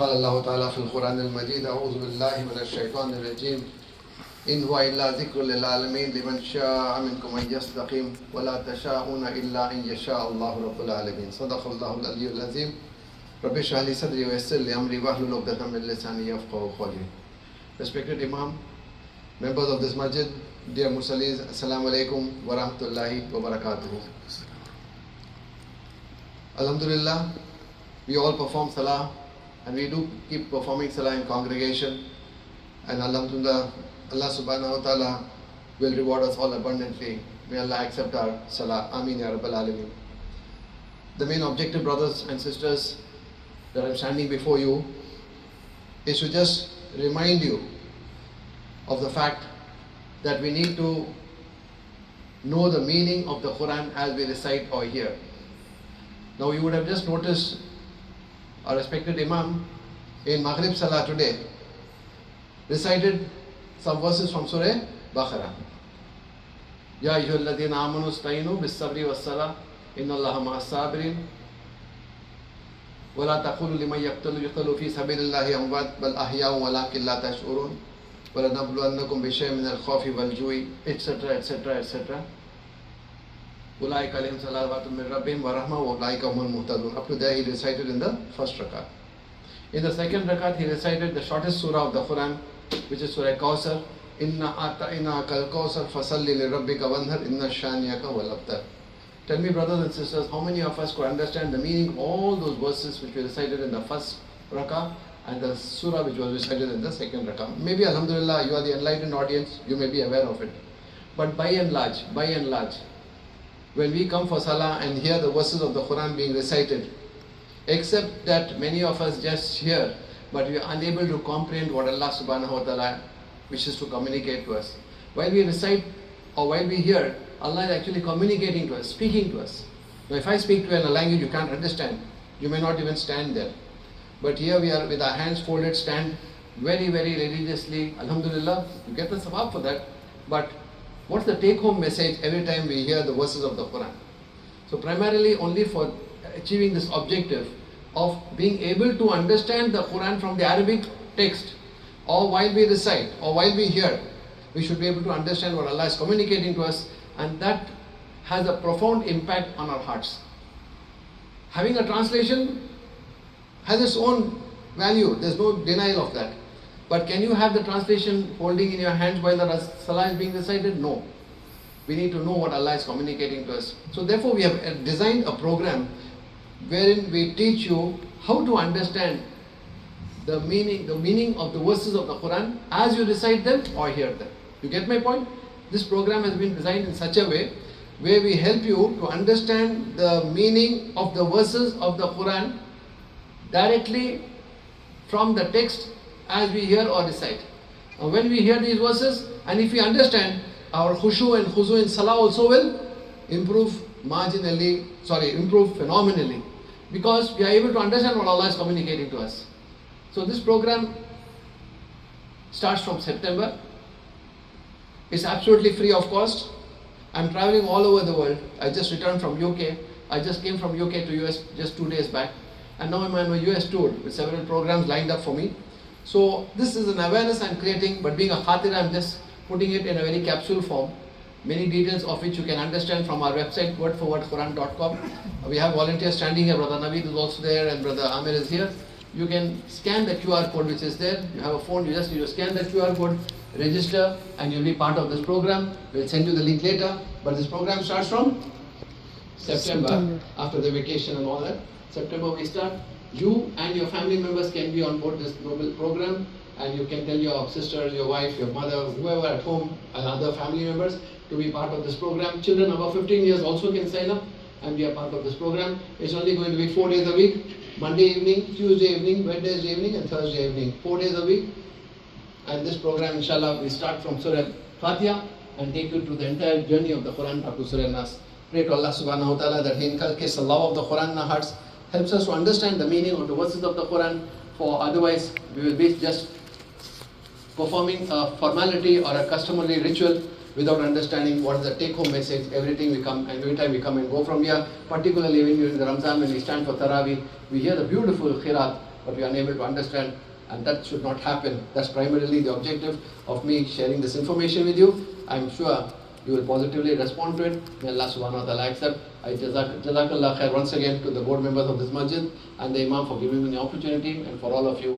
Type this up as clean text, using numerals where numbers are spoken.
قال الله تعالى في القرآن المجيد أعوذ بالله من الشيطان الرجيم إن هو إلا ذكر للعالمين لمن شاء منكم أن يستقيم ولا تشاءون إلا أن يشاء الله رب العالمين صدق الله العلي العظيم رب اشرح لي صدري ويسر لي أمري واحلل عقدة من لساني يفقهوا قولي. Respected Imam, members of this masjid, dear Musallis, Assalamu alaikum wa rahmatullahi wa barakatuhu. Alhamdulillah, we all perform salah and we do keep performing salah in congregation, and Alhamdulillah, Allah subhanahu wa ta'ala will reward us all abundantly. May Allah accept our salah. Ameen ya Rabbal Alameen. The main objective, brothers and sisters, that I'm standing before you is to just remind you of the fact that we need to know the meaning of the Quran as we recite or hear. Now you would have just noticed our respected Imam in Maghrib Salah today recited some verses from Surah Baqarah. Ya ayyuhalladhina amanu ista'inu bis-sabri was-salah inna Allaha ma'as-sabirin wa la taqulu liman yuqtalu fi sabilillahi amwat bal ahya'un walakin la tash'urun wa lanabluwannakum bi-shay'in min al-khawfi wal-ju'i etc. etc. etc. Ulaika alayhim salawatun min rabbihim wa rahmah wa ulaika humul muhtadun. Up to there he recited in the first rakat. In the second rakat he recited the shortest surah of the Quran, which is Surah Kawthar. Inna ata'ina kal kawthar fasalli li rabbika wanhar inna shaniyaka wal abtar. Tell me, brothers and sisters, how many of us could understand the meaning of all those verses which were recited in the first rakah and the surah which was recited in the second rakah? Maybe, alhamdulillah, you are the enlightened audience, you may be aware of it. But by and large, when we come for salah and hear the verses of the Quran being recited, except that many of us just hear, but we are unable to comprehend what Allah subhanahu wa ta'ala wishes to communicate to us. While we recite or while we hear, Allah is actually communicating to us, speaking to us. Now if I speak to you in a language you can't understand, you may not even stand there. But here we are with our hands folded, stand very, very religiously. Alhamdulillah, you get the sawab for that. But what's the take-home message every time we hear the verses of the Quran? So primarily only for achieving this objective of being able to understand the Quran from the Arabic text, or while we recite, or while we hear, we should be able to understand what Allah is communicating to us, and that has a profound impact on our hearts. Having a translation has its own value, there's no denial of that. But can you have the translation holding in your hands while the salah is being recited? No. We need to know what Allah is communicating to us. So therefore we have designed a program wherein we teach you how to understand the meaning of the verses of the Quran as you recite them or hear them. You get my point? This program has been designed in such a way where we help you to understand the meaning of the verses of the Quran directly from the text as we hear or recite. And when we hear these verses, and if we understand, our khushu and khuzu in salah also will improve phenomenally, because we are able to understand what Allah is communicating to us. So this program starts from September. It's absolutely free of cost. I'm traveling all over the world. I just returned from UK. I just came from UK to US just 2 days back. And now I'm on a US tour with several programs lined up for me. So this is an awareness I'm creating, but being a khatira, I'm just putting it in a very capsule form. Many details of which you can understand from our website, wordforwordquran.com. We have volunteers standing here. Brother Naveed is also there and Brother Amir is here. You can scan the QR code which is there. You have a phone, you just need to scan the QR code, register, and you'll be part of this program. We'll send you the link later. But this program starts from September. After the vacation and all that. September we start. You and your family members can be on board this noble program, and you can tell your sister, your wife, your mother, whoever at home and other family members to be part of this program. Children above 15 years also can sign up and be a part of this program. It's only going to be 4 days a week. Monday evening, Tuesday evening, Wednesday evening and Thursday evening. 4 days a week. And this program, inshallah, we start from Surah Fatiha and take you to the entire journey of the Quran up to Surah Nas. Pray to Allah subhanahu wa ta'ala that He inculcates the love of the Quran in our hearts, helps us to understand the meaning of the verses of the Quran, for otherwise we will be just performing a formality or a customary ritual without understanding what is the take-home message every time we come and go from here. Particularly when during the Ramzan, when we stand for Taraweeh, we hear the beautiful Qiraat but we are unable to understand, and that should not happen. That's primarily the objective of me sharing this information with you. I'm sure you will positively respond to it. May Allah subhanahu wa ta'ala accept. I Jazakallah khair once again to the board members of this masjid and the Imam for giving me the opportunity, and for all of you.